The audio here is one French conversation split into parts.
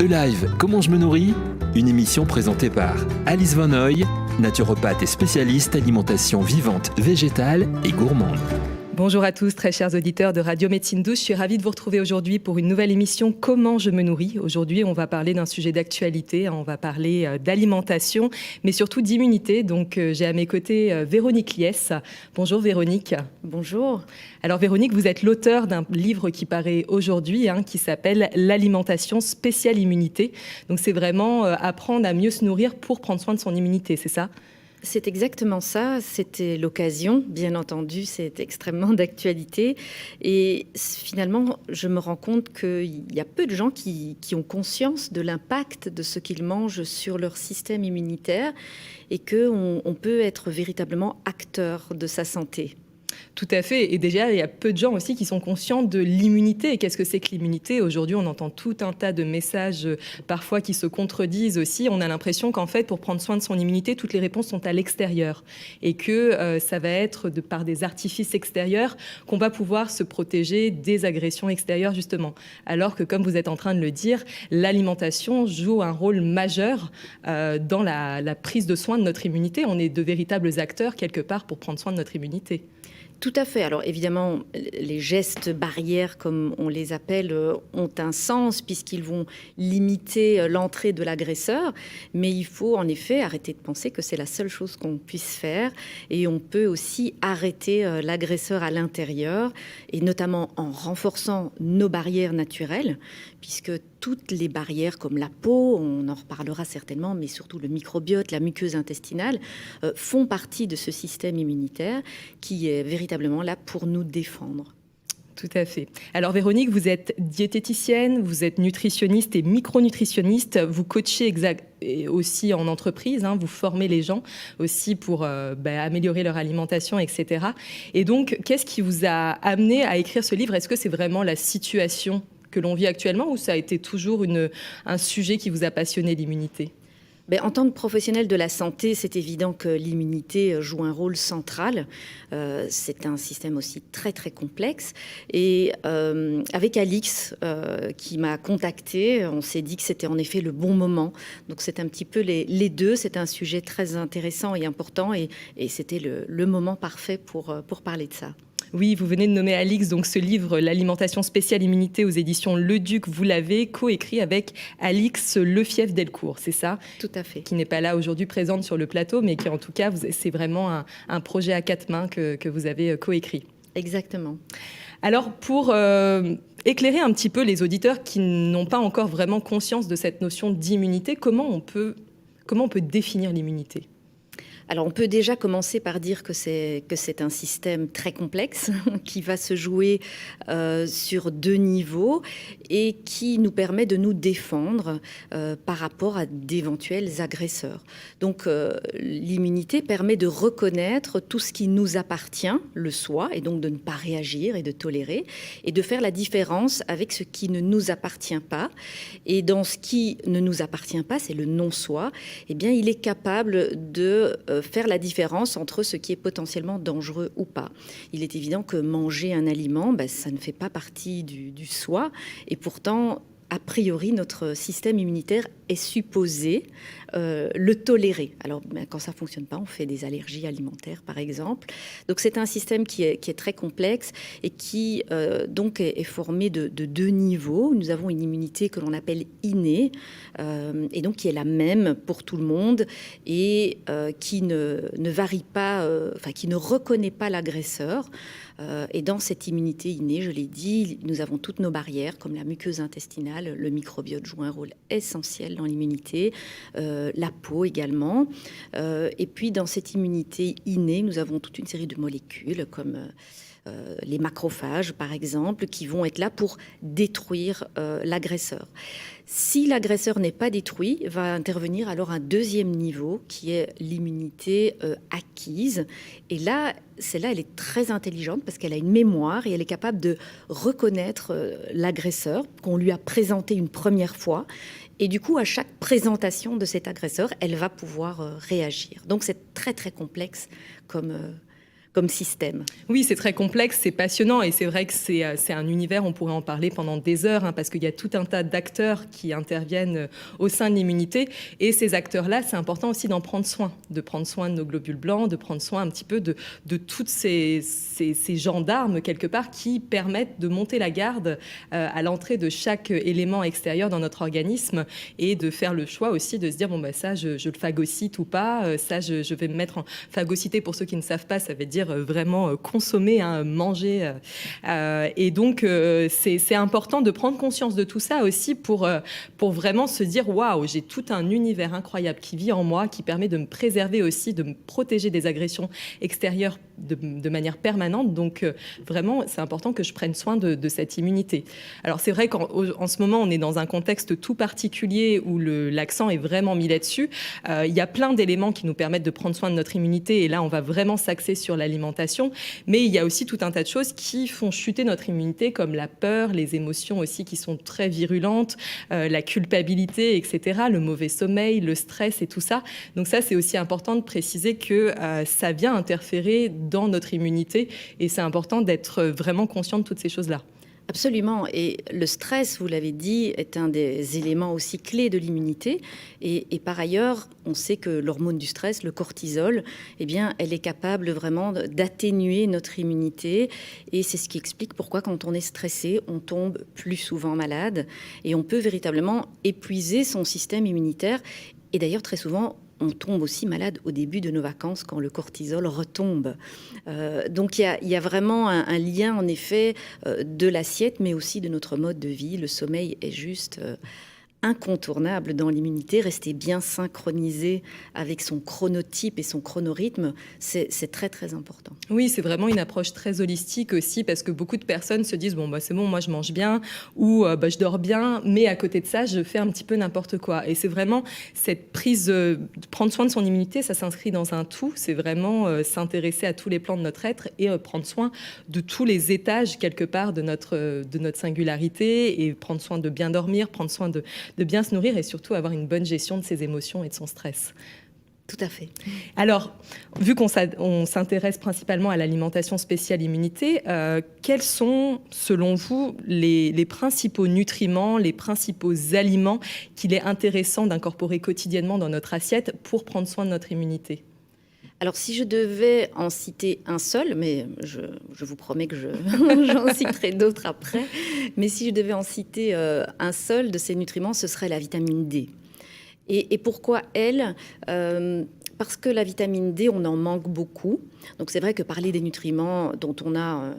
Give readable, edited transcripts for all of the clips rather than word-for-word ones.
E-Live, comment je me nourris ? Une émission présentée par Alice Van Hoy, naturopathe et spécialiste alimentation vivante, végétale et gourmande. Bonjour à tous, très chers auditeurs de Radio Médecine Douce. Je suis ravie de vous retrouver aujourd'hui pour une nouvelle émission « Comment je me nourris ». Aujourd'hui, on va parler d'un sujet d'actualité, on va parler d'alimentation, mais surtout d'immunité. Donc, j'ai à mes côtés Véronique Liès. Bonjour Véronique. Bonjour. Alors Véronique, vous êtes l'auteur d'un livre qui paraît aujourd'hui, qui s'appelle « L'alimentation spéciale immunité ». Donc, c'est vraiment apprendre à mieux se nourrir pour prendre soin de son immunité, c'est ça ? C'est exactement ça, c'était l'occasion, bien entendu, c'est extrêmement d'actualité. Et finalement, je me rends compte qu'il y a peu de gens qui ont conscience de l'impact de ce qu'ils mangent sur leur système immunitaire et qu'on peut être véritablement acteur de sa santé. Tout à fait. Et déjà, il y a peu de gens aussi qui sont conscients de l'immunité. Et qu'est-ce que c'est que l'immunité ? Aujourd'hui, on entend tout un tas de messages parfois qui se contredisent aussi. On a l'impression qu'en fait, pour prendre soin de son immunité, toutes les réponses sont à l'extérieur. Et que ça va être par des artifices extérieurs qu'on va pouvoir se protéger des agressions extérieures, justement. Alors que, comme vous êtes en train de le dire, l'alimentation joue un rôle majeur dans la prise de soin de notre immunité. On est de véritables acteurs, quelque part, pour prendre soin de notre immunité. Tout à fait. Alors évidemment, les gestes barrières, comme on les appelle, ont un sens puisqu'ils vont limiter l'entrée de l'agresseur. Mais il faut en effet arrêter de penser que c'est la seule chose qu'on puisse faire. Et on peut aussi arrêter l'agresseur à l'intérieur, et notamment en renforçant nos barrières naturelles, puisque toutes les barrières comme la peau, on en reparlera certainement, mais surtout le microbiote, la muqueuse intestinale, font partie de ce système immunitaire qui est véritablement là pour nous défendre. Tout à fait. Alors Véronique, vous êtes diététicienne, vous êtes nutritionniste et micronutritionniste, vous coachez aussi en entreprise, vous formez les gens aussi pour améliorer leur alimentation, etc. Et donc, qu'est-ce qui vous a amené à écrire ce livre ? Est-ce que c'est vraiment la situation que l'on vit actuellement ou ça a été toujours un sujet qui vous a passionné, l'immunité ? En tant que professionnel de la santé, c'est évident que l'immunité joue un rôle central. C'est un système aussi très très complexe. Et avec Alix, qui m'a contactée, on s'est dit que c'était en effet le bon moment. Donc c'est un petit peu les deux. C'est un sujet très intéressant et important. Et c'était le moment parfait pour parler de ça. Oui, vous venez de nommer Alix, donc ce livre, L'alimentation spéciale immunité aux éditions Le Duc, vous l'avez coécrit avec Alix Lefief-Delcourt, c'est ça ? Tout à fait. Qui n'est pas là aujourd'hui présente sur le plateau, mais qui en tout cas, c'est vraiment un projet à quatre mains que vous avez coécrit. Exactement. Alors pour éclairer un petit peu les auditeurs qui n'ont pas encore vraiment conscience de cette notion d'immunité, comment on peut définir l'immunité ? Alors, on peut déjà commencer par dire que c'est un système très complexe qui va se jouer sur deux niveaux et qui nous permet de nous défendre par rapport à d'éventuels agresseurs. Donc, l'immunité permet de reconnaître tout ce qui nous appartient, le soi, et donc de ne pas réagir et de tolérer, et de faire la différence avec ce qui ne nous appartient pas. Et dans ce qui ne nous appartient pas, c'est le non-soi, eh bien, il est capable de faire la différence entre ce qui est potentiellement dangereux ou pas. Il est évident que manger un aliment, ça ne fait pas partie du soi, et pourtant, a priori, notre système immunitaire est supposé le tolérer. Alors, quand ça ne fonctionne pas, on fait des allergies alimentaires, par exemple. Donc, c'est un système qui est très complexe et qui, donc, est formé de deux niveaux. Nous avons une immunité que l'on appelle innée, et donc qui est la même pour tout le monde et qui ne varie pas, qui ne reconnaît pas l'agresseur. Et dans cette immunité innée, je l'ai dit, nous avons toutes nos barrières, comme la muqueuse intestinale. Le microbiote joue un rôle essentiel dans l'immunité, la peau également. Et puis, dans cette immunité innée, nous avons toute une série de molécules, comme les macrophages, par exemple, qui vont être là pour détruire l'agresseur. Si l'agresseur n'est pas détruit, va intervenir alors un deuxième niveau qui est l'immunité acquise. Et là, celle-là, elle est très intelligente parce qu'elle a une mémoire et elle est capable de reconnaître l'agresseur qu'on lui a présenté une première fois. Et du coup, à chaque présentation de cet agresseur, elle va pouvoir réagir. Donc, c'est très, très complexe comme comme système. Oui, c'est très complexe, c'est passionnant et c'est vrai que c'est un univers, on pourrait en parler pendant des heures, parce qu'il y a tout un tas d'acteurs qui interviennent au sein de l'immunité. Et ces acteurs-là, c'est important aussi d'en prendre soin, de prendre soin de nos globules blancs, de prendre soin un petit peu de toutes ces gendarmes, quelque part, qui permettent de monter la garde à l'entrée de chaque élément extérieur dans notre organisme et de faire le choix aussi de se dire, ça, je le phagocyte ou pas, ça, je vais me mettre en phagocyté. Pour ceux qui ne savent pas, ça veut dire vraiment consommer, manger. Et donc, c'est important de prendre conscience de tout ça aussi pour vraiment se dire, waouh, j'ai tout un univers incroyable qui vit en moi, qui permet de me préserver aussi, de me protéger des agressions extérieures de manière permanente. Donc, vraiment, c'est important que je prenne soin de cette immunité. Alors, c'est vrai qu'en ce moment, on est dans un contexte tout particulier où l'accent est vraiment mis là-dessus. Il y a plein d'éléments qui nous permettent de prendre soin de notre immunité. Et là, on va vraiment s'axer sur l'alimentation. Mais il y a aussi tout un tas de choses qui font chuter notre immunité, comme la peur, les émotions aussi qui sont très virulentes, la culpabilité, etc., le mauvais sommeil, le stress et tout ça. Donc ça, c'est aussi important de préciser que ça vient interférer dans notre immunité. Et c'est important d'être vraiment conscient de toutes ces choses-là. Absolument. Et le stress, vous l'avez dit, est un des éléments aussi clés de l'immunité. Et par ailleurs, on sait que l'hormone du stress, le cortisol, eh bien, elle est capable vraiment d'atténuer notre immunité. Et c'est ce qui explique pourquoi, quand on est stressé, on tombe plus souvent malade. Et on peut véritablement épuiser son système immunitaire. Et d'ailleurs, très souvent, on tombe aussi malade au début de nos vacances quand le cortisol retombe. Donc il y a vraiment un lien en effet de l'assiette, mais aussi de notre mode de vie. Le sommeil est juste incontournable dans l'immunité. Rester bien synchronisé avec son chronotype et son chronorhythme, c'est très très important. Oui, c'est vraiment une approche très holistique aussi, parce que beaucoup de personnes se disent c'est bon, moi je mange bien, ou je dors bien, mais à côté de ça je fais un petit peu n'importe quoi. Et c'est vraiment cette prise de prendre soin de son immunité, ça s'inscrit dans un tout. C'est vraiment s'intéresser à tous les plans de notre être et prendre soin de tous les étages quelque part de notre singularité, et prendre soin de bien dormir, prendre soin de bien se nourrir, et surtout avoir une bonne gestion de ses émotions et de son stress. Tout à fait. Alors, vu qu'on s'intéresse principalement à l'alimentation spéciale immunité, quels sont, selon vous, les principaux nutriments, les principaux aliments qu'il est intéressant d'incorporer quotidiennement dans notre assiette pour prendre soin de notre immunité ? Alors, si je devais en citer un seul, mais je vous promets que j'en citerai d'autres après, mais si je devais en citer un seul de ces nutriments, ce serait la vitamine D. Et pourquoi elle ? Parce que la vitamine D, on en manque beaucoup. Donc c'est vrai que parler des nutriments dont on a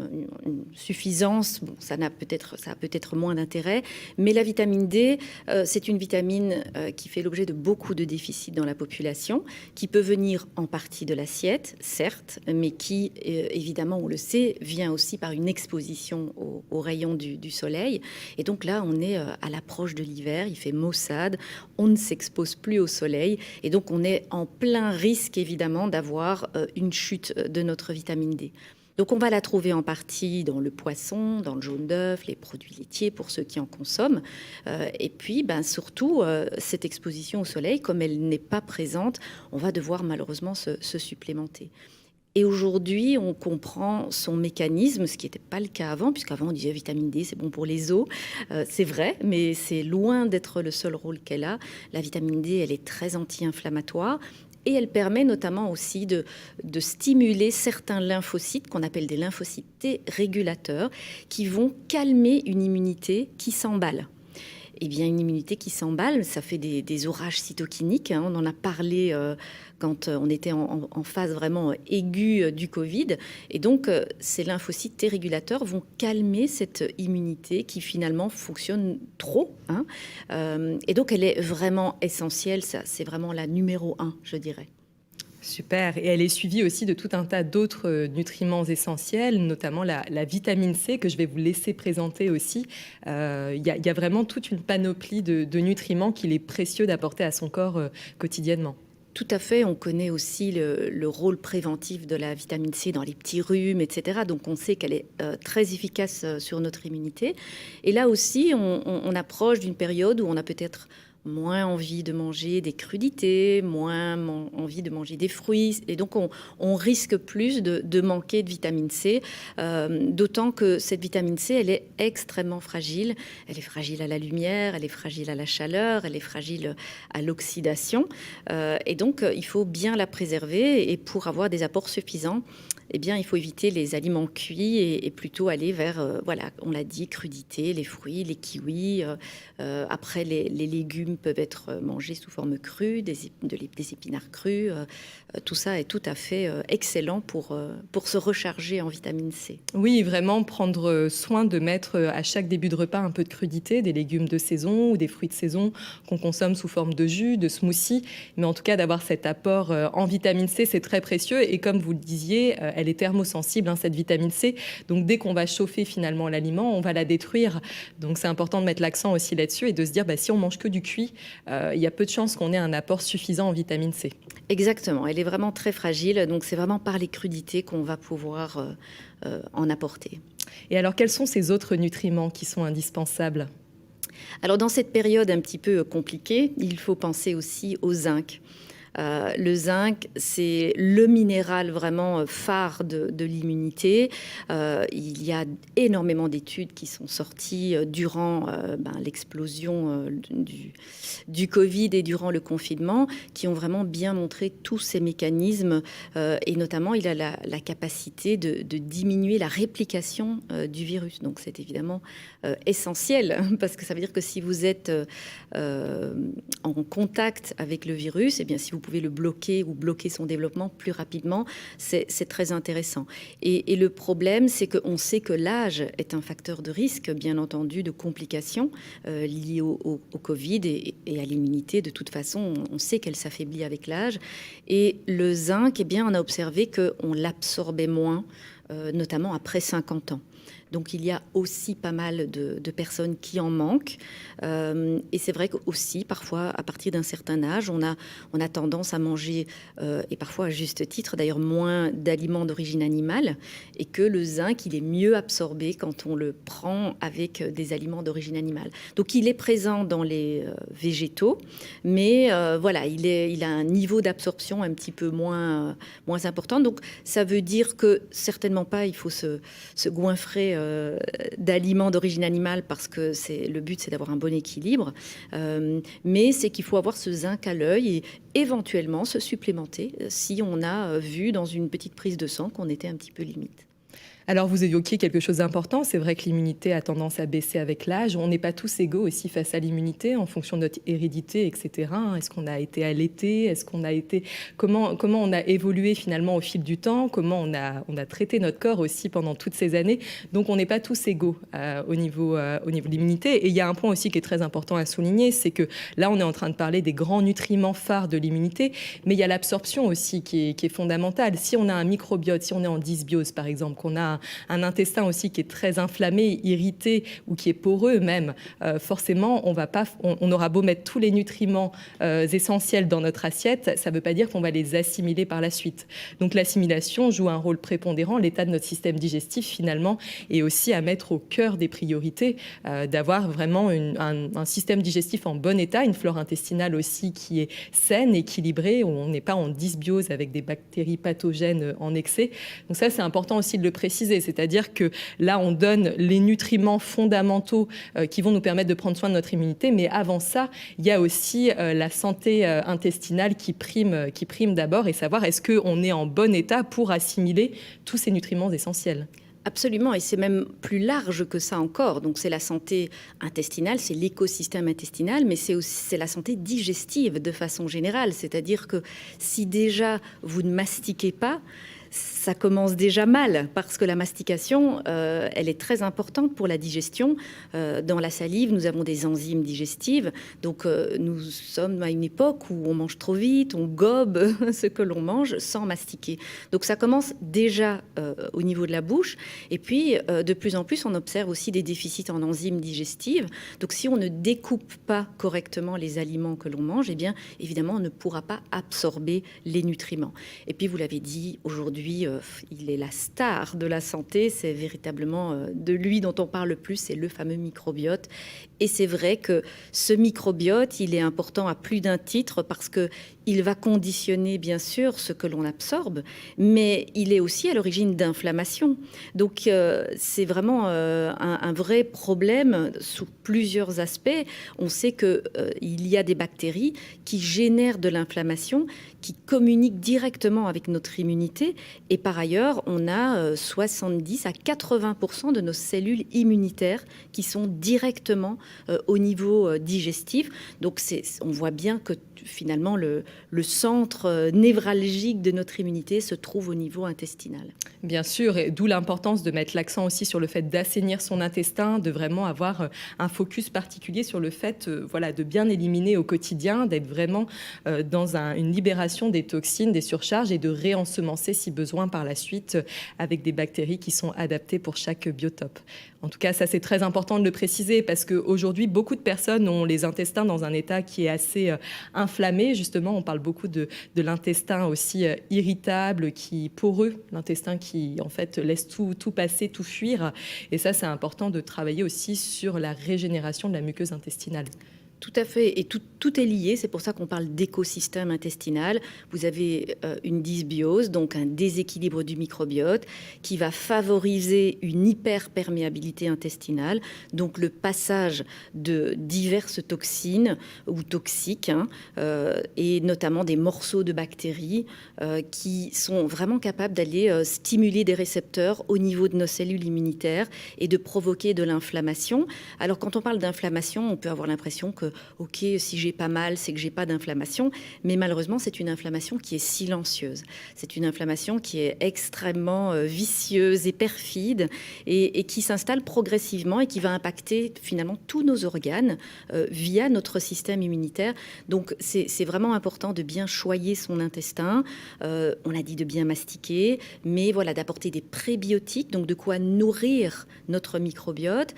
une suffisance, ça a peut-être moins d'intérêt. Mais la vitamine D, c'est une vitamine qui fait l'objet de beaucoup de déficits dans la population, qui peut venir en partie de l'assiette, certes, mais qui, évidemment, on le sait, vient aussi par une exposition aux rayons du soleil. Et donc là, on est à l'approche de l'hiver, il fait maussade, on ne s'expose plus au soleil. Et donc on est en plein risque, évidemment, d'avoir une chute de notre vitamine D. Donc on va la trouver en partie dans le poisson, dans le jaune d'œuf, les produits laitiers pour ceux qui en consomment. Et puis surtout, cette exposition au soleil, comme elle n'est pas présente, on va devoir malheureusement se supplémenter. Et aujourd'hui, on comprend son mécanisme, ce qui n'était pas le cas avant, puisqu'avant on disait vitamine D, c'est bon pour les os. C'est vrai, mais c'est loin d'être le seul rôle qu'elle a. La vitamine D, elle est très anti-inflammatoire. Et elle permet notamment aussi de stimuler certains lymphocytes, qu'on appelle des lymphocytes T régulateurs, qui vont calmer une immunité qui s'emballe. Eh bien, une immunité qui s'emballe, ça fait des orages cytokiniques. On en a parlé quand on était en phase vraiment aiguë du Covid. Et donc, ces lymphocytes T régulateurs vont calmer cette immunité qui finalement fonctionne trop. Et donc, elle est vraiment essentielle. C'est vraiment la numéro 1, je dirais. Super. Et elle est suivie aussi de tout un tas d'autres nutriments essentiels, notamment la vitamine C, que je vais vous laisser présenter aussi. Il y a vraiment toute une panoplie de nutriments qu'il est précieux d'apporter à son corps quotidiennement. Tout à fait. On connaît aussi le rôle préventif de la vitamine C dans les petits rhumes, etc. Donc, on sait qu'elle est très efficace sur notre immunité. Et là aussi, on approche d'une période où on a peut-être moins envie de manger des crudités, moins envie de manger des fruits. Et donc, on risque plus de manquer de vitamine C, d'autant que cette vitamine C, elle est extrêmement fragile. Elle est fragile à la lumière, elle est fragile à la chaleur, elle est fragile à l'oxydation. Et donc, il faut bien la préserver. Et pour avoir des apports suffisants, eh bien, il faut éviter les aliments cuits et plutôt aller vers, voilà, on l'a dit, crudités, les fruits, les kiwis. Après, les légumes peuvent être mangés sous forme crue, des épinards crus. Tout ça est tout à fait excellent pour se recharger en vitamine C. Oui, vraiment prendre soin de mettre à chaque début de repas un peu de crudité, des légumes de saison ou des fruits de saison qu'on consomme sous forme de jus, de smoothie. Mais en tout cas, d'avoir cet apport en vitamine C, c'est très précieux. Et comme vous le disiez, elle est thermosensible, cette vitamine C. Donc, dès qu'on va chauffer finalement l'aliment, on va la détruire. Donc, c'est important de mettre l'accent aussi là-dessus et de se dire, si on mange que du cuit, il y a peu de chances qu'on ait un apport suffisant en vitamine C. Exactement. Elle est vraiment très fragile. Donc, c'est vraiment par les crudités qu'on va pouvoir en apporter. Et alors, quels sont ces autres nutriments qui sont indispensables ? Alors, dans cette période un petit peu compliquée, il faut penser aussi au zinc. Le zinc, c'est le minéral vraiment phare de l'immunité. Il y a énormément d'études qui sont sorties durant l'explosion du Covid et durant le confinement, qui ont vraiment bien montré tous ces mécanismes. Et notamment, il a la capacité de diminuer la réplication du virus. Donc, c'est évidemment essentiel, parce que ça veut dire que si vous êtes en contact avec le virus, eh bien, si vous pouvez le bloquer ou bloquer son développement plus rapidement, c'est très intéressant. Et le problème, c'est qu'on sait que l'âge est un facteur de risque, bien entendu, de complications liées au Covid et à l'immunité. De toute façon, on sait qu'elle s'affaiblit avec l'âge. Et le zinc, eh bien, on a observé qu'on l'absorbait moins, notamment après 50 ans. Donc, il y a aussi pas mal de personnes qui en manquent. Et c'est vrai qu'aussi, parfois, à partir d'un certain âge, on a tendance à manger, et parfois à juste titre, d'ailleurs, moins d'aliments d'origine animale. Et que le zinc, il est mieux absorbé quand on le prend avec des aliments d'origine animale. Donc, il est présent dans les végétaux. Mais voilà, il a un niveau d'absorption un petit peu moins important. Donc, ça veut dire que certainement pas, il faut se goinfrer d'aliments d'origine animale, parce que le but, c'est d'avoir un bon équilibre. Mais c'est qu'il faut avoir ce zinc à l'œil et éventuellement se supplémenter si on a vu dans une petite prise de sang qu'on était un petit peu limite. Alors, vous évoquiez quelque chose d'important. C'est vrai que l'immunité a tendance à baisser avec l'âge. On n'est pas tous égaux aussi face à l'immunité en fonction de notre hérédité, etc. Est-ce qu'on a été allaité ? Est-ce qu'on a été... Comment on a évolué finalement au fil du temps ? Comment on a traité notre corps aussi pendant toutes ces années ? Donc, on n'est pas tous égaux au niveau de l'immunité. Et il y a un point aussi qui est très important à souligner, c'est que là, on est en train de parler des grands nutriments phares de l'immunité, mais il y a l'absorption aussi qui est fondamentale. Si on a un microbiote, si on est en dysbiose, par exemple, qu'on a un intestin aussi qui est très inflammé, irrité ou qui est poreux même, forcément, on aura beau mettre tous les nutriments essentiels dans notre assiette, ça ne veut pas dire qu'on va les assimiler par la suite. Donc l'assimilation joue un rôle prépondérant. L'état de notre système digestif, finalement, est aussi à mettre au cœur des priorités, d'avoir vraiment un système digestif en bon état, une flore intestinale aussi qui est saine, équilibrée, où on n'est pas en dysbiose avec des bactéries pathogènes en excès. Donc ça, c'est important aussi de le préciser. C'est-à-dire que là, on donne les nutriments fondamentaux qui vont nous permettre de prendre soin de notre immunité. Mais avant ça, il y a aussi la santé intestinale qui prime d'abord, et savoir est-ce qu'on est en bon état pour assimiler tous ces nutriments essentiels. Absolument, et c'est même plus large que ça encore. Donc c'est la santé intestinale, c'est l'écosystème intestinal, mais c'est la santé digestive de façon générale. C'est-à-dire que si déjà vous ne mastiquez pas, ça commence déjà mal, parce que la mastication, elle est très importante pour la digestion. Dans la salive, nous avons des enzymes digestives. Donc, nous sommes à une époque où on mange trop vite, on gobe ce que l'on mange sans mastiquer. Donc, ça commence déjà au niveau de la bouche. Et puis, de plus en plus, on observe aussi des déficits en enzymes digestives. Donc, si on ne découpe pas correctement les aliments que l'on mange, eh bien, évidemment, on ne pourra pas absorber les nutriments. Et puis, vous l'avez dit, aujourd'hui, il est la star de la santé. C'est véritablement de lui dont on parle le plus, c'est le fameux microbiote. Et c'est vrai que ce microbiote, il est important à plus d'un titre parce que il va conditionner bien sûr ce que l'on absorbe, mais il est aussi à l'origine d'inflammation. Donc c'est vraiment un vrai problème sous plusieurs aspects. On sait que il y a des bactéries qui génèrent de l'inflammation, qui communiquent directement avec notre immunité. Et par ailleurs, on a 70 à 80% de nos cellules immunitaires qui sont directement au niveau digestif. Donc on voit bien que finalement le centre névralgique de notre immunité se trouve au niveau intestinal. Bien sûr, et d'où l'importance de mettre l'accent aussi sur le fait d'assainir son intestin, de vraiment avoir un focus particulier sur le fait de bien éliminer au quotidien, d'être vraiment dans une libération des toxines, des surcharges et de réensemencer si besoin par la suite avec des bactéries qui sont adaptées pour chaque biotope. En tout cas, ça c'est très important de le préciser parce qu'aujourd'hui, beaucoup de personnes ont les intestins dans un état qui est assez inflammé. Justement, on parle beaucoup de l'intestin aussi irritable, poreux, l'intestin qui en fait laisse tout passer, tout fuir. Et ça, c'est important de travailler aussi sur la régénération de la muqueuse intestinale. Tout à fait, et tout est lié, c'est pour ça qu'on parle d'écosystème intestinal. Vous avez une dysbiose, donc un déséquilibre du microbiote, qui va favoriser une hyperperméabilité intestinale, donc le passage de diverses toxines ou toxiques, et notamment des morceaux de bactéries qui sont vraiment capables d'aller stimuler des récepteurs au niveau de nos cellules immunitaires et de provoquer de l'inflammation. Alors quand on parle d'inflammation, on peut avoir l'impression que ok, si j'ai pas mal, c'est que j'ai pas d'inflammation, mais malheureusement, c'est une inflammation qui est silencieuse. C'est une inflammation qui est extrêmement vicieuse et perfide et qui s'installe progressivement et qui va impacter finalement tous nos organes via notre système immunitaire. Donc, c'est vraiment important de bien choyer son intestin. On a dit de bien mastiquer, mais voilà, d'apporter des prébiotiques, donc de quoi nourrir notre microbiote,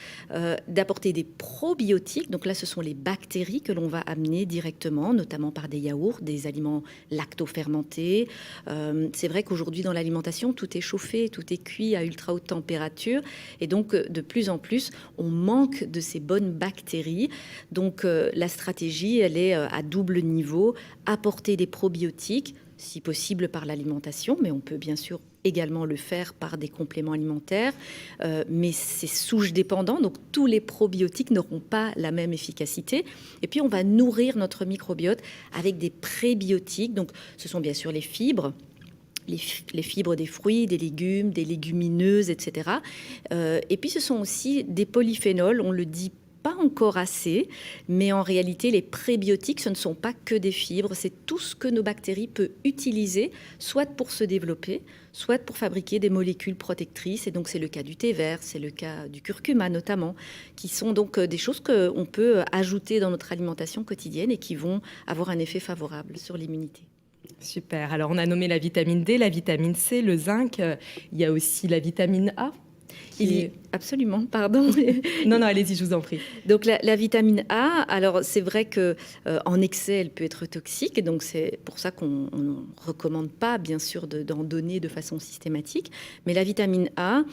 d'apporter des probiotiques. Donc là, ce sont les bactéries que l'on va amener directement, notamment par des yaourts, des aliments lacto-fermentés. C'est vrai qu'aujourd'hui, dans l'alimentation, tout est chauffé, tout est cuit à ultra haute température. Et donc, de plus en plus, on manque de ces bonnes bactéries. Donc, la stratégie, elle est à double niveau. Apporter des probiotiques, si possible par l'alimentation, mais on peut bien sûr également le faire par des compléments alimentaires, mais c'est souche dépendant, donc tous les probiotiques n'auront pas la même efficacité. Et puis on va nourrir notre microbiote avec des prébiotiques, donc ce sont bien sûr les fibres, les fibres des fruits, des légumes, des légumineuses, etc. Et puis ce sont aussi des polyphénols, on le dit pas encore assez, mais en réalité, les prébiotiques, ce ne sont pas que des fibres, c'est tout ce que nos bactéries peuvent utiliser, soit pour se développer, soit pour fabriquer des molécules protectrices. Et donc, c'est le cas du thé vert, c'est le cas du curcuma notamment, qui sont donc des choses qu'on peut ajouter dans notre alimentation quotidienne et qui vont avoir un effet favorable sur l'immunité. Super. Alors, on a nommé la vitamine D, la vitamine C, le zinc. Il y a aussi la vitamine A. Absolument, pardon. Non, allez-y, je vous en prie. Donc la vitamine A, alors c'est vrai que en excès, elle peut être toxique, donc c'est pour ça qu'on ne recommande pas, bien sûr, d'en donner de façon systématique. Mais la vitamine A,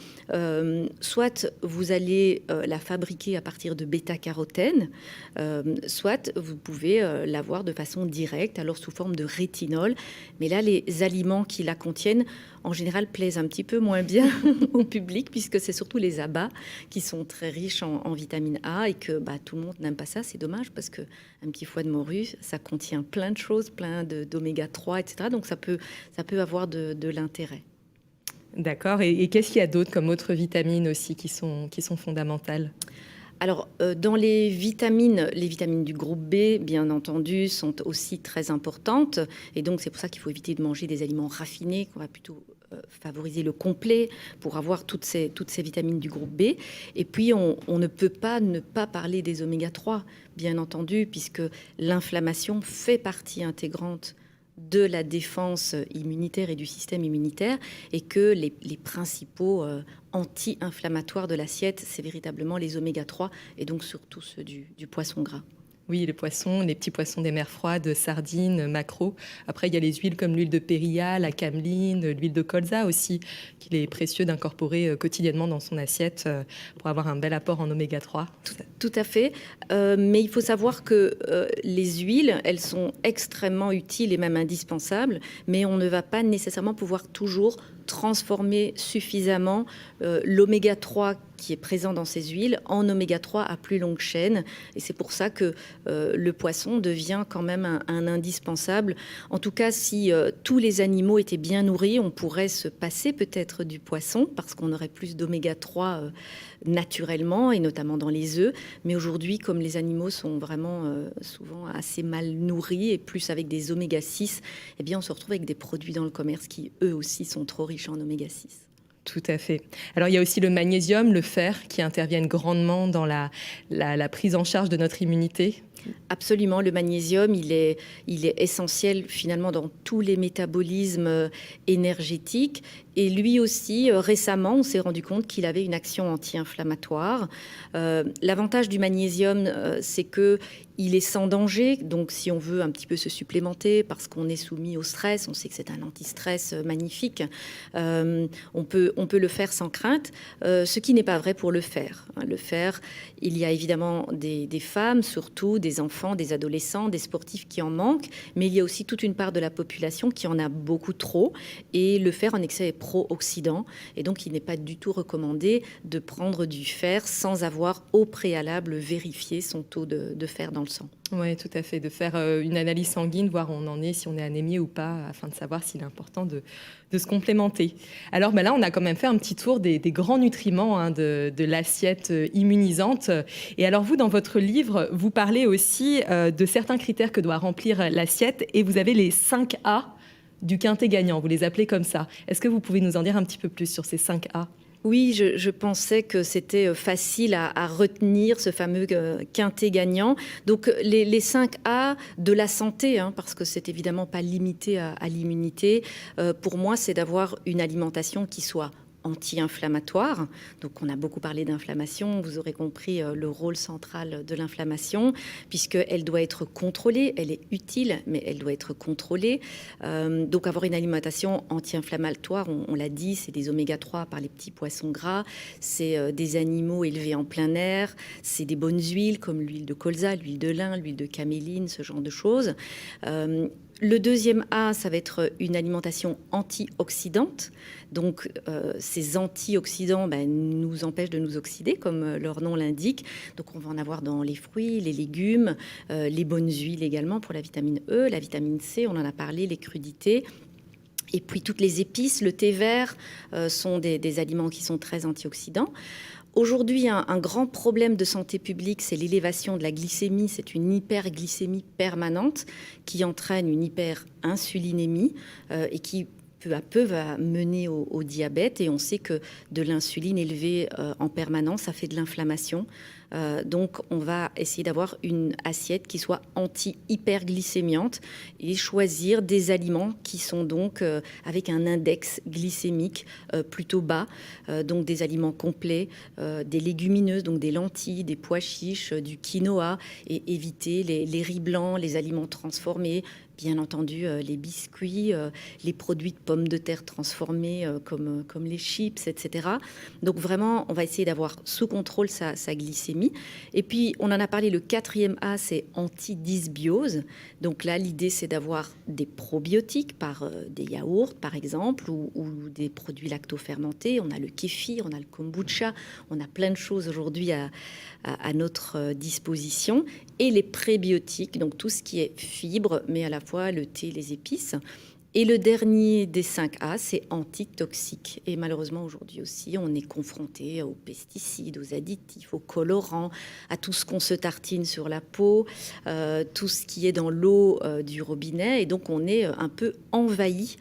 soit vous allez la fabriquer à partir de bêta-carotène, soit vous pouvez l'avoir de façon directe, alors sous forme de rétinol. Mais là, les aliments qui la contiennent, en général, plaisent un petit peu moins bien au public, puisque c'est surtout les abats qui sont très riches en vitamine A et que tout le monde n'aime pas ça. C'est dommage parce qu'un petit foie de morue, ça contient plein de choses, plein d'oméga 3, etc. Donc ça peut avoir de l'intérêt. D'accord. Et qu'est-ce qu'il y a d'autre comme autres vitamines aussi qui sont fondamentales ? Alors, dans les vitamines du groupe B, bien entendu, sont aussi très importantes. Et donc, c'est pour ça qu'il faut éviter de manger des aliments raffinés, qu'on va plutôt favoriser le complet pour avoir toutes ces vitamines du groupe B. Et puis, on ne peut pas ne pas parler des oméga 3, bien entendu, puisque l'inflammation fait partie intégrante de la défense immunitaire et du système immunitaire, et que les principaux anti-inflammatoires de l'assiette, c'est véritablement les oméga 3 et donc surtout ceux du poisson gras. Oui, les poissons, les petits poissons des mers froides, sardines, maquereaux. Après, il y a les huiles comme l'huile de périlla, la cameline, l'huile de colza aussi, qu'il est précieux d'incorporer quotidiennement dans son assiette pour avoir un bel apport en oméga 3. Tout à fait. Mais il faut savoir que les huiles, elles sont extrêmement utiles et même indispensables, mais on ne va pas nécessairement pouvoir toujours transformer suffisamment l'oméga 3 qui est présent dans ces huiles en oméga 3 à plus longue chaîne. Et c'est pour ça que le poisson devient quand même un indispensable. En tout cas, si tous les animaux étaient bien nourris, on pourrait se passer peut-être du poisson parce qu'on aurait plus d'oméga 3 naturellement et notamment dans les œufs. Mais aujourd'hui, comme les animaux sont vraiment souvent assez mal nourris et plus avec des oméga 6, eh bien, on se retrouve avec des produits dans le commerce qui, eux aussi, sont trop riches en oméga 6. Tout à fait. Alors, il y a aussi le magnésium, le fer, qui interviennent grandement dans la prise en charge de notre immunité. Absolument, le magnésium, il est essentiel finalement dans tous les métabolismes énergétiques. Et lui aussi, récemment, on s'est rendu compte qu'il avait une action anti-inflammatoire. L'avantage du magnésium, c'est que il est sans danger. Donc, si on veut un petit peu se supplémenter parce qu'on est soumis au stress, on sait que c'est un anti-stress magnifique, on peut le faire sans crainte, ce qui n'est pas vrai pour le fer. Le fer, il y a évidemment des femmes, surtout des enfants, des adolescents, des sportifs qui en manquent, mais il y a aussi toute une part de la population qui en a beaucoup trop. Et le fer en excès est pro-oxydant. Et donc, il n'est pas du tout recommandé de prendre du fer sans avoir au préalable vérifié son taux de fer dans le sang. Oui, tout à fait. De faire une analyse sanguine, voir où on en est, si on est anémié ou pas, afin de savoir s'il est important de se complémenter. Alors là, on a quand même fait un petit tour des grands nutriments de l'assiette immunisante. Et alors vous, dans votre livre, vous parlez aussi de certains critères que doit remplir l'assiette et vous avez les 5 A du quintet gagnant. Vous les appelez comme ça. Est-ce que vous pouvez nous en dire un petit peu plus sur ces 5 A ? Oui, je pensais que c'était facile à retenir ce fameux quintet gagnant. Donc les 5 A de la santé, parce que c'est évidemment pas limité à l'immunité, pour moi, c'est d'avoir une alimentation qui soit anti-inflammatoire. Donc, on a beaucoup parlé d'inflammation. Vous aurez compris le rôle central de l'inflammation, puisqu'elle doit être contrôlée. Elle est utile, mais elle doit être contrôlée. Donc, avoir une alimentation anti-inflammatoire, on l'a dit, c'est des oméga 3 par les petits poissons gras. C'est des animaux élevés en plein air. C'est des bonnes huiles, comme l'huile de colza, l'huile de lin, l'huile de caméline, ce genre de choses. Le deuxième A, ça va être une alimentation antioxydante. Donc, ces antioxydants nous empêchent de nous oxyder, comme leur nom l'indique. Donc, on va en avoir dans les fruits, les légumes, les bonnes huiles également pour la vitamine E, la vitamine C, on en a parlé, les crudités. Et puis, toutes les épices, le thé vert sont des aliments qui sont très antioxydants. Aujourd'hui, un grand problème de santé publique, c'est l'élévation de la glycémie. C'est une hyperglycémie permanente qui entraîne une hyperinsulinémie et qui, peu à peu, va mener au diabète. Et on sait que de l'insuline élevée en permanence, ça fait de l'inflammation. Donc, on va essayer d'avoir une assiette qui soit anti-hyperglycémiante et choisir des aliments qui sont donc avec un index glycémique plutôt bas. Donc, des aliments complets, des légumineuses, donc des lentilles, des pois chiches, du quinoa et éviter les riz blancs, les aliments transformés. Bien entendu, les biscuits, les produits de pommes de terre transformés comme les chips, etc. Donc vraiment, on va essayer d'avoir sous contrôle sa glycémie. Et puis, on en a parlé, le 4e A, c'est anti-dysbiose. Donc là, l'idée, c'est d'avoir des probiotiques par des yaourts, par exemple, ou des produits lactofermentés. On a le kéfir, on a le kombucha, on a plein de choses aujourd'hui à notre disposition. Et les prébiotiques, donc tout ce qui est fibres, mais à la fois le thé, les épices. Et le dernier des 5 A, c'est antitoxique. Et malheureusement, aujourd'hui aussi, on est confronté aux pesticides, aux additifs, aux colorants, à tout ce qu'on se tartine sur la peau, tout ce qui est dans l'eau du robinet. Et donc, on est un peu envahi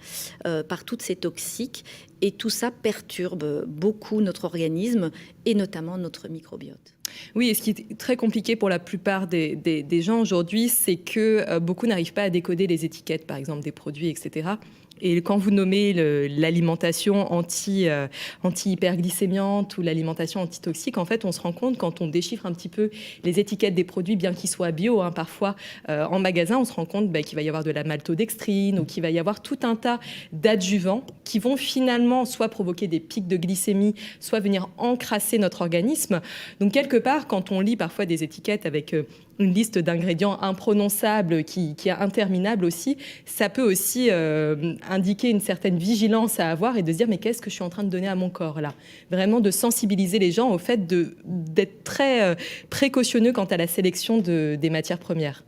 par toutes ces toxiques. Et tout ça perturbe beaucoup notre organisme et notamment notre microbiote. Oui, et ce qui est très compliqué pour la plupart des gens aujourd'hui, c'est que beaucoup n'arrivent pas à décoder les étiquettes, par exemple, des produits, etc. Et quand vous nommez l'alimentation anti-hyperglycémiante ou l'alimentation antitoxique, en fait, on se rend compte quand on déchiffre un petit peu les étiquettes des produits, bien qu'ils soient bio, parfois en magasin, on se rend compte qu'il va y avoir de la maltodextrine ou qu'il va y avoir tout un tas d'adjuvants qui vont finalement soit provoquer des pics de glycémie, soit venir encrasser notre organisme. Donc, quelque part, quand on lit parfois des étiquettes avec une liste d'ingrédients imprononçables qui est interminable aussi, ça peut aussi indiquer une certaine vigilance à avoir et de se dire mais qu'est-ce que je suis en train de donner à mon corps là ? Vraiment de sensibiliser les gens au fait d'être très précautionneux quant à la sélection des matières premières.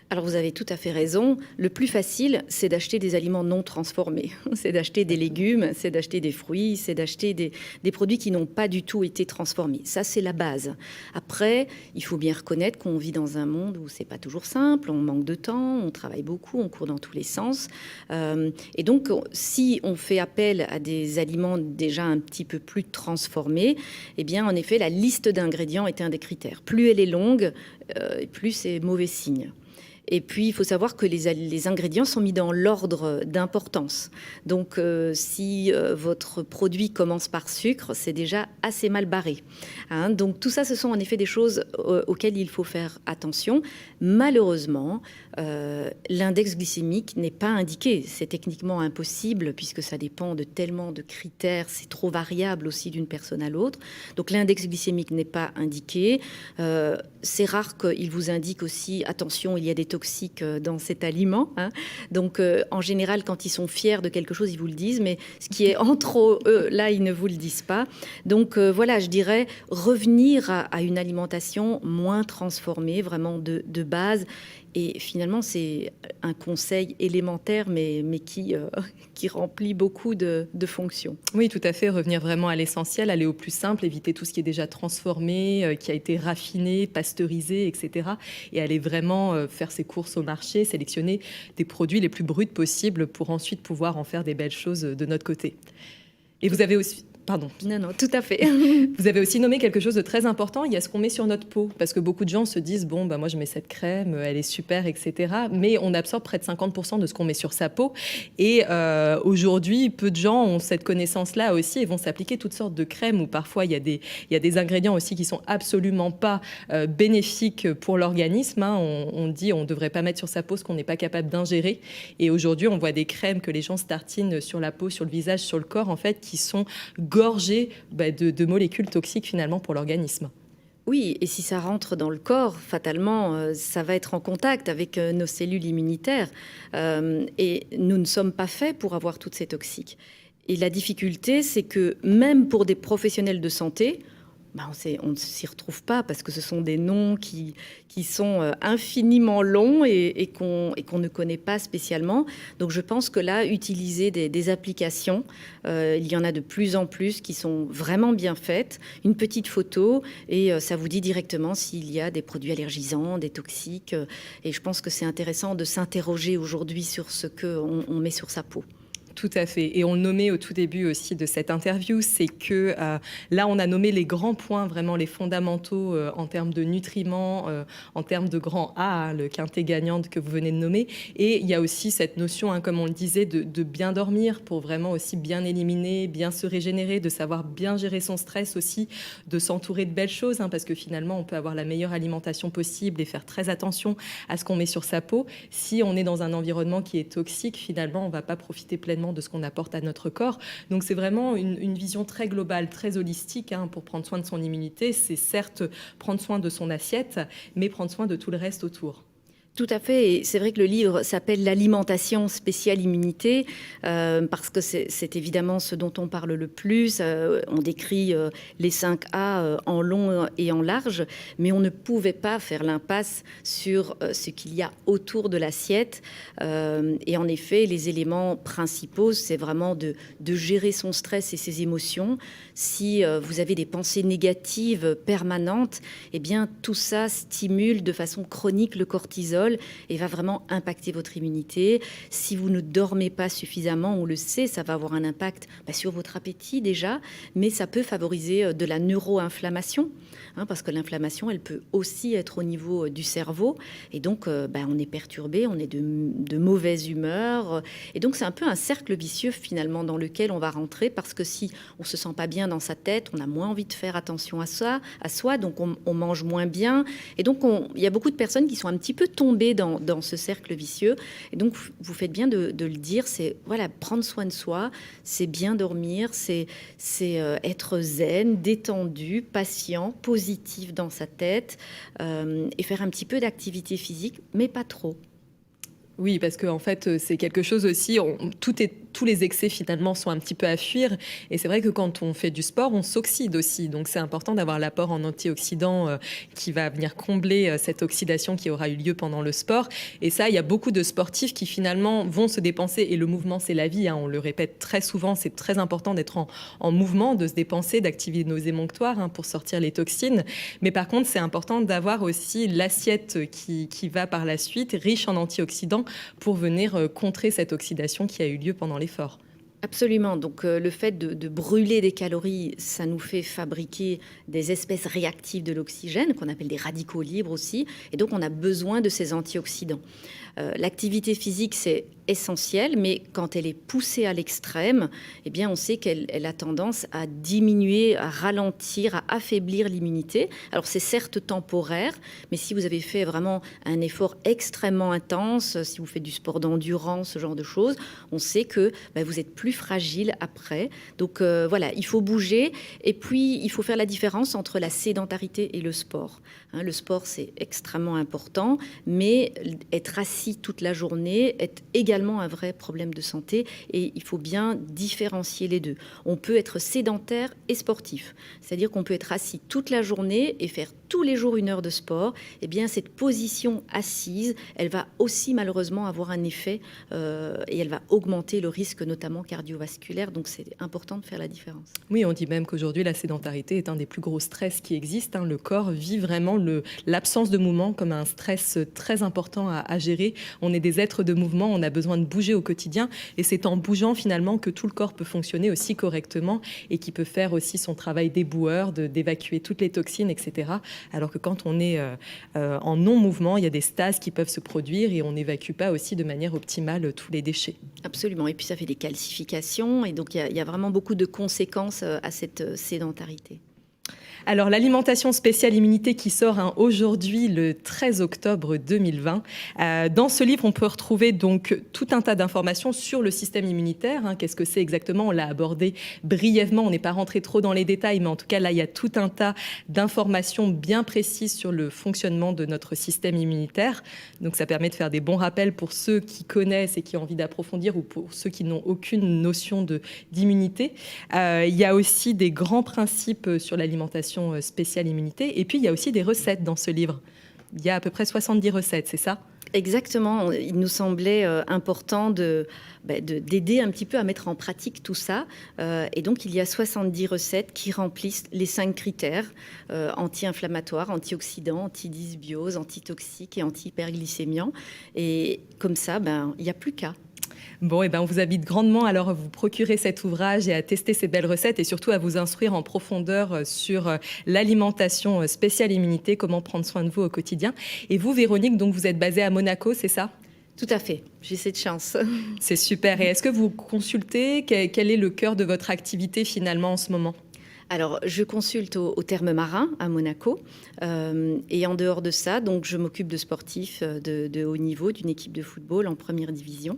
Alors vous avez tout à fait raison. Le plus facile, c'est d'acheter des aliments non transformés. C'est d'acheter des légumes, c'est d'acheter des fruits, c'est d'acheter des produits qui n'ont pas du tout été transformés. Ça, c'est la base. Après, il faut bien reconnaître qu'on vit dans un monde où c'est pas toujours simple, on manque de temps, on travaille beaucoup, on court dans tous les sens. Et donc, si on fait appel à des aliments déjà un petit peu plus transformés, eh bien, en effet, la liste d'ingrédients est un des critères. Plus elle est longue, plus c'est mauvais signe. Et puis, il faut savoir que les ingrédients sont mis dans l'ordre d'importance. Donc, si votre produit commence par sucre, c'est déjà assez mal barré. Donc, tout ça, ce sont en effet des choses auxquelles il faut faire attention. Malheureusement, l'index glycémique n'est pas indiqué. C'est techniquement impossible puisque ça dépend de tellement de critères. C'est trop variable aussi d'une personne à l'autre. Donc, l'index glycémique n'est pas indiqué. C'est rare qu'il vous indique aussi, attention, il y a des toxiques dans cet aliment. Donc, en général, quand ils sont fiers de quelque chose, ils vous le disent, mais ce qui est entre eux, là, ils ne vous le disent pas. Donc, voilà, je dirais revenir à une alimentation moins transformée, vraiment de base. Et finalement, c'est un conseil élémentaire, mais qui remplit beaucoup de fonctions. Oui, tout à fait. Revenir vraiment à l'essentiel, aller au plus simple, éviter tout ce qui est déjà transformé, qui a été raffiné, pasteurisé, etc. Et aller vraiment faire ses courses au marché, sélectionner des produits les plus bruts possibles pour ensuite pouvoir en faire des belles choses de notre côté. Et vous avez aussi... Pardon. Non, tout à fait. Vous avez aussi nommé quelque chose de très important, il y a ce qu'on met sur notre peau. Parce que beaucoup de gens se disent, bon, moi je mets cette crème, elle est super, etc. Mais on absorbe près de 50% de ce qu'on met sur sa peau. Et aujourd'hui, peu de gens ont cette connaissance-là aussi et vont s'appliquer toutes sortes de crèmes où parfois il y a des ingrédients aussi qui sont absolument pas bénéfiques pour l'organisme. On dit on ne devrait pas mettre sur sa peau ce qu'on n'est pas capable d'ingérer. Et aujourd'hui, on voit des crèmes que les gens se tartinent sur la peau, sur le visage, sur le corps, en fait, qui sont gorgé de molécules toxiques finalement pour l'organisme. Oui, et si ça rentre dans le corps, fatalement, ça va être en contact avec nos cellules immunitaires. Et nous ne sommes pas faits pour avoir toutes ces toxiques. Et la difficulté, c'est que même pour des professionnels de santé, on ne s'y retrouve pas parce que ce sont des noms qui sont infiniment longs et qu'on ne connaît pas spécialement. Donc je pense que là, utiliser des applications, il y en a de plus en plus qui sont vraiment bien faites. Une petite photo et ça vous dit directement s'il y a des produits allergisants, des toxiques. Et je pense que c'est intéressant de s'interroger aujourd'hui sur ce qu'on met sur sa peau. Tout à fait. Et on le nommait au tout début aussi de cette interview, c'est que là, on a nommé les grands points, vraiment les fondamentaux en termes de nutriments, en termes de grand A, le quintet gagnante que vous venez de nommer. Et il y a aussi cette notion, comme on le disait, de bien dormir pour vraiment aussi bien éliminer, bien se régénérer, de savoir bien gérer son stress aussi, de s'entourer de belles choses, parce que finalement, on peut avoir la meilleure alimentation possible et faire très attention à ce qu'on met sur sa peau. Si on est dans un environnement qui est toxique, finalement, on ne va pas profiter pleinement de ce qu'on apporte à notre corps. Donc c'est vraiment une vision très globale, très holistique pour prendre soin de son immunité. C'est certes prendre soin de son assiette, mais prendre soin de tout le reste autour. Tout à fait, et c'est vrai que le livre s'appelle l'alimentation spéciale immunité parce que c'est évidemment ce dont on parle le plus. On décrit les 5A en long et en large, mais on ne pouvait pas faire l'impasse sur ce qu'il y a autour de l'assiette. Et en effet, les éléments principaux, c'est vraiment de gérer son stress et ses émotions. Si vous avez des pensées négatives permanentes, eh bien tout ça stimule de façon chronique le cortisol. cortisol et va vraiment impacter votre immunité. Si vous ne dormez pas suffisamment, on le sait, ça va avoir un impact sur votre appétit déjà, mais ça peut favoriser de la neuroinflammation, parce que l'inflammation, elle peut aussi être au niveau du cerveau. Et donc, on est perturbé, on est de mauvaise humeur. Et donc, c'est un peu un cercle vicieux, finalement, dans lequel on va rentrer, parce que si on ne se sent pas bien dans sa tête, on a moins envie de faire attention à soi, donc on mange moins bien. Et donc, il y a beaucoup de personnes qui sont un petit peu tombées dans ce cercle vicieux. Et donc, vous faites bien de le dire, c'est prendre soin de soi, c'est bien dormir, c'est être zen, détendu, patient, positif dans sa tête et faire un petit peu d'activité physique, mais pas trop. Oui, parce qu'en fait, c'est quelque chose aussi, tous les excès finalement sont un petit peu à fuir. Et c'est vrai que quand on fait du sport, on s'oxyde aussi. Donc c'est important d'avoir l'apport en antioxydants qui va venir combler cette oxydation qui aura eu lieu pendant le sport. Et ça, il y a beaucoup de sportifs qui finalement vont se dépenser. Et le mouvement, c'est la vie. On le répète très souvent, c'est très important d'être en mouvement, de se dépenser, d'activer nos émonctoires pour sortir les toxines. Mais par contre, c'est important d'avoir aussi l'assiette qui va par la suite, riche en antioxydants, pour venir contrer cette oxydation qui a eu lieu pendant l'effort. Absolument. Donc, le fait de brûler des calories, ça nous fait fabriquer des espèces réactives de l'oxygène, qu'on appelle des radicaux libres aussi. Et donc, on a besoin de ces antioxydants. L'activité physique, c'est essentiel, mais quand elle est poussée à l'extrême, eh bien, on sait qu'elle a tendance à diminuer, à ralentir, à affaiblir l'immunité. Alors, c'est certes temporaire, mais si vous avez fait vraiment un effort extrêmement intense, si vous faites du sport d'endurance, ce genre de choses, on sait que vous êtes plus fragile après. Donc, il faut bouger. Et puis, il faut faire la différence entre la sédentarité et le sport. Le sport, c'est extrêmement important, mais être assis toute la journée est également un vrai problème de santé et il faut bien différencier les deux. On peut être sédentaire et sportif, c'est-à-dire qu'on peut être assis toute la journée et faire tous les jours 1 heure de sport. Eh bien, cette position assise, elle va aussi malheureusement avoir un effet et elle va augmenter le risque notamment cardiovasculaire. Donc, c'est important de faire la différence. Oui, on dit même qu'aujourd'hui, la sédentarité est un des plus gros stress qui existent. Le corps vit vraiment l'absence de mouvement comme un stress très important à gérer. On est des êtres de mouvement, on a besoin de bouger au quotidien et c'est en bougeant finalement que tout le corps peut fonctionner aussi correctement et qui peut faire aussi son travail d'éboueur, d'évacuer toutes les toxines, etc. Alors que quand on est en non-mouvement, il y a des stases qui peuvent se produire et on n'évacue pas aussi de manière optimale tous les déchets. Absolument, et puis ça fait des calcifications et donc il y a vraiment beaucoup de conséquences à cette sédentarité. Alors, l'alimentation spéciale immunité qui sort aujourd'hui le 13 octobre 2020. Dans ce livre, on peut retrouver donc tout un tas d'informations sur le système immunitaire. Qu'est-ce que c'est exactement ? On l'a abordé brièvement, on n'est pas rentré trop dans les détails, mais en tout cas, là, il y a tout un tas d'informations bien précises sur le fonctionnement de notre système immunitaire. Donc, ça permet de faire des bons rappels pour ceux qui connaissent et qui ont envie d'approfondir ou pour ceux qui n'ont aucune notion d'immunité. Il y a aussi des grands principes sur l'alimentation spéciale immunité. Et puis, il y a aussi des recettes dans ce livre. Il y a à peu près 70 recettes, c'est ça ? Exactement. Il nous semblait important d'aider un petit peu à mettre en pratique tout ça. Et donc, il y a 70 recettes qui remplissent les 5 critères anti-inflammatoires, antioxydants, antidysbiose, antitoxiques et anti-hyperglycémiants. Et comme ça, il n'y a plus qu'à. Bon, on vous invite grandement alors à vous procurer cet ouvrage et à tester ces belles recettes et surtout à vous instruire en profondeur sur l'alimentation spéciale immunité, comment prendre soin de vous au quotidien. Et vous, Véronique, donc vous êtes basée à Monaco, c'est ça ? Tout à fait, j'ai cette chance. C'est super. Et est-ce que vous consultez ? Quel est le cœur de votre activité finalement en ce moment ? Alors, je consulte au Thermes Marins à Monaco et en dehors de ça, donc je m'occupe de sportifs de haut niveau, d'une équipe de football en première division.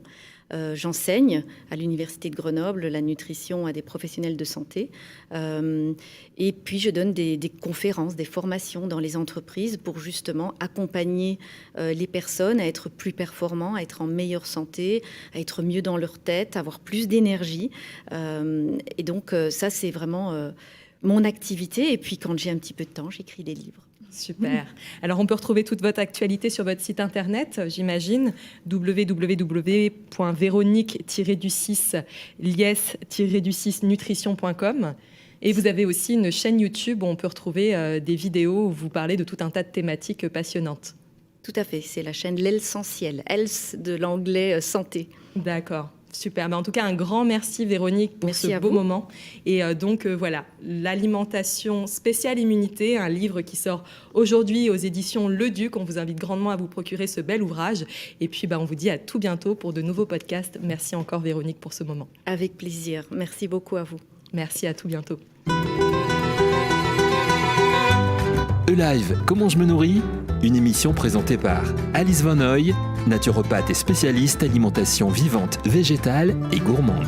J'enseigne à l'Université de Grenoble la nutrition à des professionnels de santé. Et puis, je donne des conférences, des formations dans les entreprises pour justement accompagner les personnes à être plus performants, à être en meilleure santé, à être mieux dans leur tête, à avoir plus d'énergie. Et donc, ça, c'est vraiment mon activité. Et puis, quand j'ai un petit peu de temps, j'écris des livres. Super. Alors, on peut retrouver toute votre actualité sur votre site internet, j'imagine, www.véronique-lies-nutrition.com. Et vous avez aussi une chaîne YouTube où on peut retrouver des vidéos où vous parlez de tout un tas de thématiques passionnantes. Tout à fait, c'est la chaîne L'Essentiel, Health de l'anglais santé. D'accord. Super. En tout cas, un grand merci Véronique pour ce beau moment. Et donc voilà, l'alimentation spéciale immunité, un livre qui sort aujourd'hui aux éditions Le Duc. On vous invite grandement à vous procurer ce bel ouvrage. Et puis on vous dit à tout bientôt pour de nouveaux podcasts. Merci encore Véronique pour ce moment. Avec plaisir. Merci beaucoup à vous. Merci, à tout bientôt. E-Live, comment je me nourris ? Une émission présentée par Alice Van Hoy, naturopathe et spécialiste alimentation vivante, végétale et gourmande.